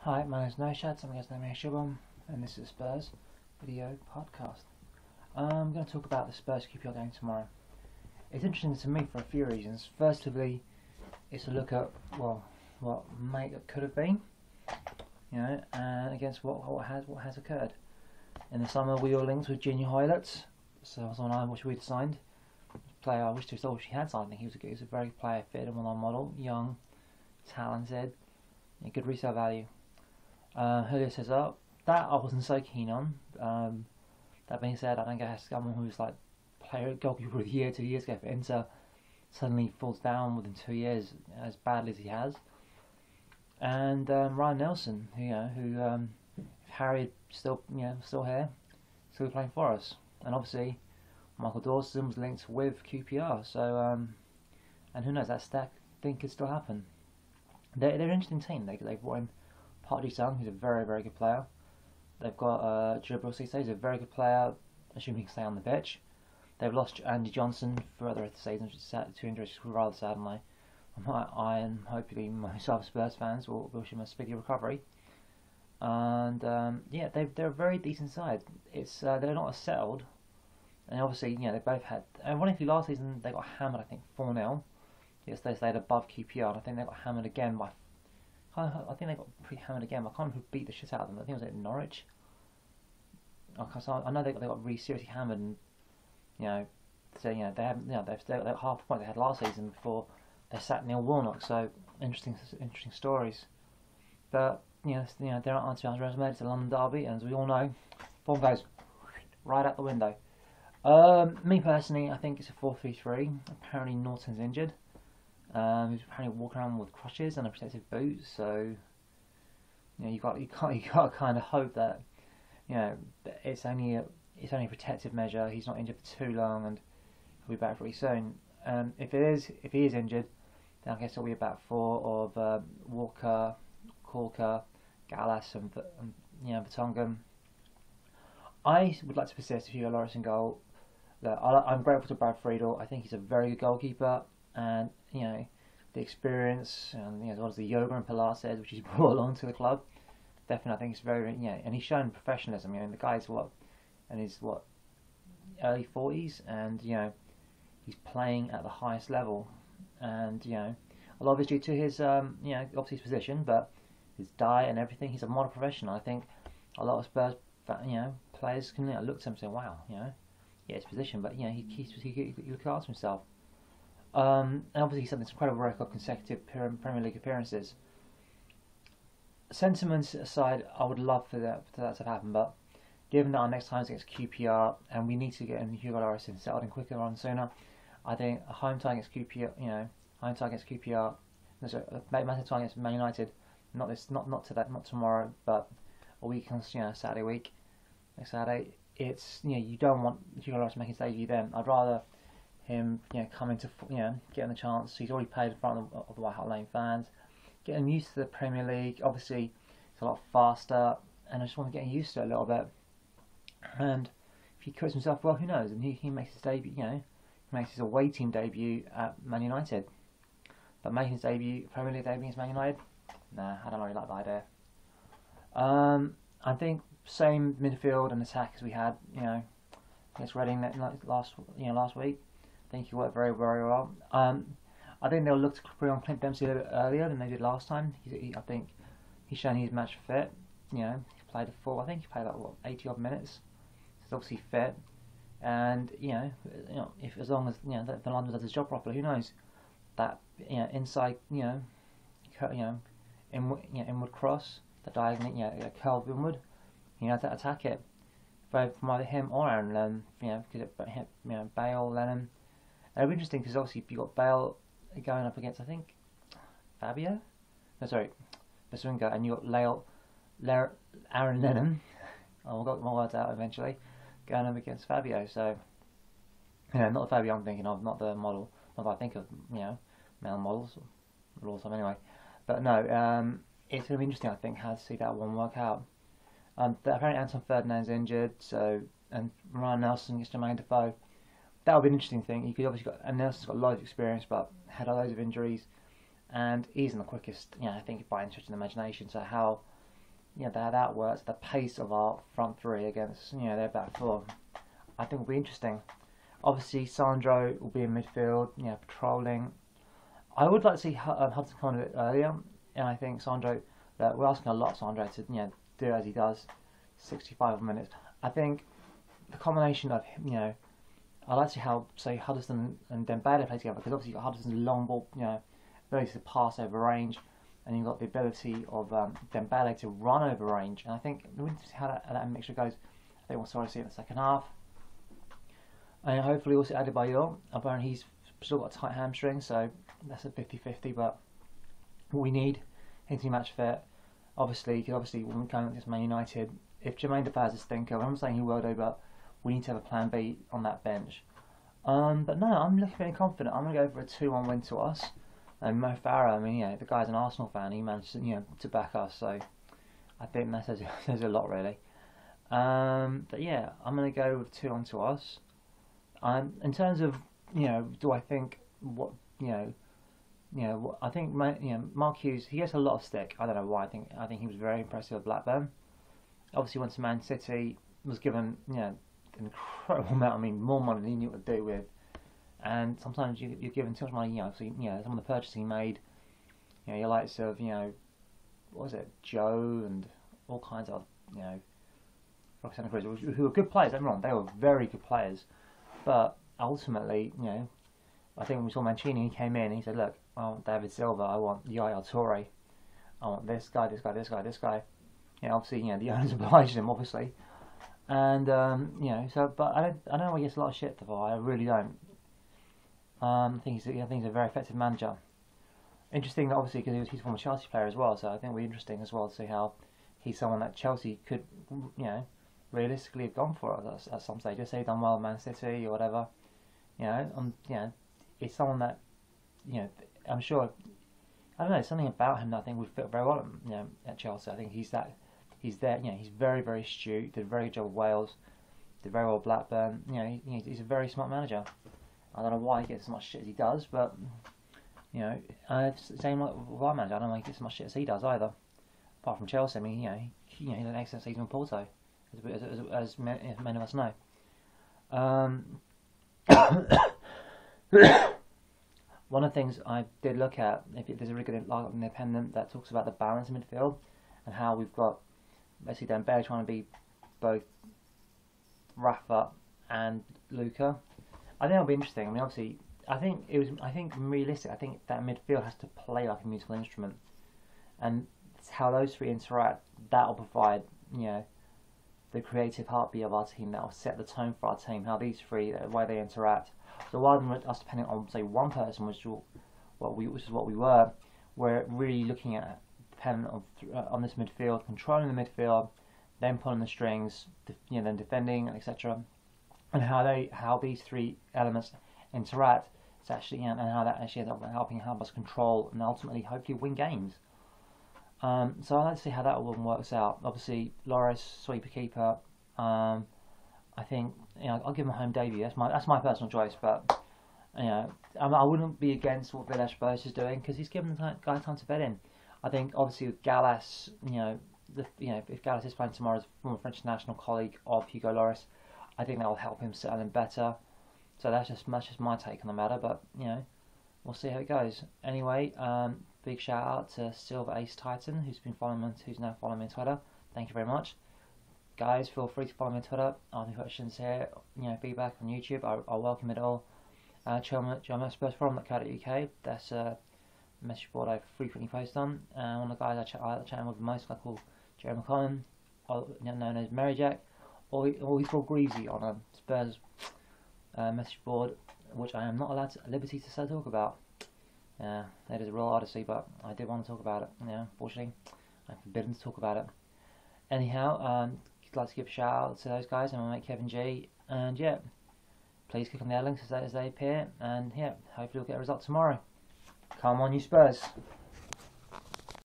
Hi, my name is Noshad, some guys know me as Shubham, and this is a Spurs video podcast. I'm going to talk about the Spurs QPR game tomorrow. It's interesting to me for a few reasons. Firstly, it's a look at what could have been, and against what has occurred. In the summer, we were linked with junior highlights, so I was on I wish we'd signed. Player I wish she had signed. I think he was a very player fit and well-known model, young, talented, good resale value. Julio says up. That I wasn't so keen on. That being said, I think I have someone who's like player goalkeeper of the year 2 years ago for Inter suddenly falls down within 2 years as badly as he has. And Ryan Nelson, who if Harry still here, still playing for us. And obviously Michael Dawson was linked with QPR. So and who knows, that stack thing could still happen. They're an interesting team. They brought in Park Ji-sung, who's a very, very good player. They've got Djibril Cissé, who's a very good player, assuming he can stay on the pitch. They've lost Andy Johnson for the rest of the season, which is sad, 2 injuries, rather sad, and I and hopefully most other Spurs fans will wish him a speedy recovery. And they're a very decent side. It's they're not as settled, and obviously they both had. Ironically, last season they got hammered, I think 4-0. Yes, they stayed above QPR, and I think they got hammered again by. I think they got pretty hammered again. I can't remember who beat the shit out of them. I think it was at Norwich. I know they got really seriously hammered, and they haven't. They're half the point they had last season before they sacked Neil Warnock. So interesting stories. But there aren't 200 runs made. It's a London derby, and as we all know, form goes right out the window. Me personally, I think it's a 4-3-3. Apparently Norton's injured. He's apparently walking around with crutches and a protective boot, so you got to kind of hope that it's only a protective measure. He's not injured for too long, and he'll be back pretty soon. If he is injured, then I guess it'll be about 4 of Walker, Corker, Gallas, and Vertonghen. I would like to persist if you got Loris in goal. Look, I'm grateful to Brad Friedel. I think he's a very good goalkeeper. And the experience, and as well as the yoga and Pilates which he's brought along to the club, definitely I think it's very and he's shown professionalism. The guy's early 40s, and he's playing at the highest level, and a lot of it's due to his obviously his position, but his diet and everything. He's a model professional. I think a lot of Spurs players can look to him and say, wow, his position, but he looks after himself. And obviously he's had this incredible record of consecutive Premier League appearances. Sentiments aside, I would love for that to happen, but given that our next time is against QPR and we need to get Hugo Lloris settled in quicker rather than sooner, I think a home tie against QPR, massive tie against Man United, not tomorrow, but a week on Saturday week, next Saturday. It's you don't want Hugo Lloris making his debut then. I'd rather him coming to getting the chance. He's already played in front of the White Hart Lane fans, getting used to the Premier League. Obviously it's a lot faster, and I just want to get used to it a little bit. And if he cuts himself well, who knows? And he makes his debut. He makes his away team debut at Man United. But making his Premier League debut against Man United, nah, I don't really like the idea. I think same midfield and attack as we had against Reading last week. I think he worked very, very well. I think they'll look to bring on Clint Dempsey a little bit earlier than they did last time. I think he's shown he's match fit. He played I think he played 80 odd minutes. He's obviously fit, and if as long as the London does his job properly, who knows that inside inward cross, the diagonal curve inward, to attack it. From either him or Aaron Lennon, because Bale, Lennon. It'll be interesting because obviously you've got Bale going up against, I think, Fabio? No, sorry, Baswinga, and you've got Aaron Lennon, I'll get my words out eventually, going up against Fabio. So, not the Fabio I'm thinking of, not the model, not that I think of, male models, or all the time anyway. But no, it's going to be interesting, I think, how to see that one work out. Apparently Anton Ferdinand's injured, and Ryan Nelson gets Jermaine Defoe. That would be an interesting thing. You could obviously and Nelson's got loads of experience, but had loads of injuries, and he's in the quickest. I think by interest in imagination. So how that works. The pace of our front three against their back four, I think will be interesting. Obviously, Sandro will be in midfield, patrolling. I would like to see Hudson come on a bit earlier, and I think Sandro. We're asking a lot of Sandro to do as he does, 65 minutes. I think the combination of I like to see how say Hudson and Dembele play together, because obviously you've got Hudson's long ball, ability to pass over range, and you've got the ability of Dembele to run over range. And I think we need to see how that mixture goes. I think we'll sort of see it in the second half. And hopefully also added by Adebayor. Apparently he's still got a tight hamstring, so that's a 50-50. But we need him to be match fit. Obviously, because when we're going against Man United, if Jermaine Defoe's a stinker, I'm not saying he will do, but we need to have a plan B on that bench. But no, I'm looking very confident. I'm going to go for a 2-1 win to us. And Mo Farah, I mean, the guy's an Arsenal fan. He managed to back us, so I think that says a lot, really. But yeah, I'm going to go with 2-1 to us. In terms of do I think what I think Mark Hughes, he gets a lot of stick. I don't know why. I think he was very impressive at Blackburn. Obviously went to Man City, was given an incredible amount. I mean, more money than he knew what to do with. And sometimes you're given too much money. So some of the purchasing he made. Your likes of what was it, Joe and all kinds of who were good players. Don't get me wrong, they were very good players. But ultimately, I think when we saw Mancini, he came in and he said, look, I want David Silva, I want Yaya Toure, I want this guy. Obviously, the owners obliged him, obviously. And, but I don't know, he gets a lot of shit for. I really don't. I think he's a very effective manager. Interesting, obviously, because he's a former Chelsea player as well, so I think it'll be interesting as well to see how he's someone that Chelsea could, realistically have gone for at some stage. Just say he's done well at Man City or whatever. It's someone that, I'm sure, I don't know, something about him that I think would fit very well at Chelsea. I think he's there, he's very, very astute, did a very good job with Wales, did very well at Blackburn. He's a very smart manager. I don't know why he gets as much shit as he does, but, same with our manager, I don't know why he gets as much shit as he does either. Apart from Chelsea, I mean, he had an excellent season with Porto, as many of us know. One of the things I did look at, there's a really good independent that talks about the balance in midfield and how we've got basically Dembele trying to be both Rafa and Luka. I think it'll be interesting. I mean, obviously, I think realistic. I think that midfield has to play like a musical instrument, and it's how those three interact. That'll provide the creative heartbeat of our team. That'll set the tone for our team. How these three, the way they interact. So rather than us depending on say one person, which is what we were, we're really looking at dependent on this midfield, controlling the midfield, then pulling the strings, then defending, etc. And how these three elements interact. It's actually and how that actually ends up help us control and ultimately hopefully win games. So I'd like to see how that one works out. Obviously, Loris, sweeper keeper. I think I'll give him a home debut. That's my personal choice, but I wouldn't be against what Villas-Boas is doing because he's given the guy time to bed in. I think obviously with Gallas, if Gallas is playing tomorrow as a former French national colleague of Hugo Loris, I think that will help him settle in better. So that's just my take on the matter, but we'll see how it goes. Anyway, big shout out to Silver Ace Titan who's now following me on Twitter. Thank you very much. Guys, feel free to follow me on Twitter. Ask me questions here, feedback on YouTube. I'll welcome it all. Join my Spurs Forum.co.uk. That's a message board I frequently post on. One of the guys I like chatting with the most, I call Jerry McCollum, known as Mary Jack, or he's called Greasy on a Spurs message board, which I am not allowed at liberty to talk about. That is a real odyssey, but I did want to talk about it. Unfortunately, I'm forbidden to talk about it. Anyhow, I'd like to give a shout out to those guys and my mate Kevin G. And please click on the links as they appear. And hopefully we'll get a result tomorrow. Come on, you Spurs.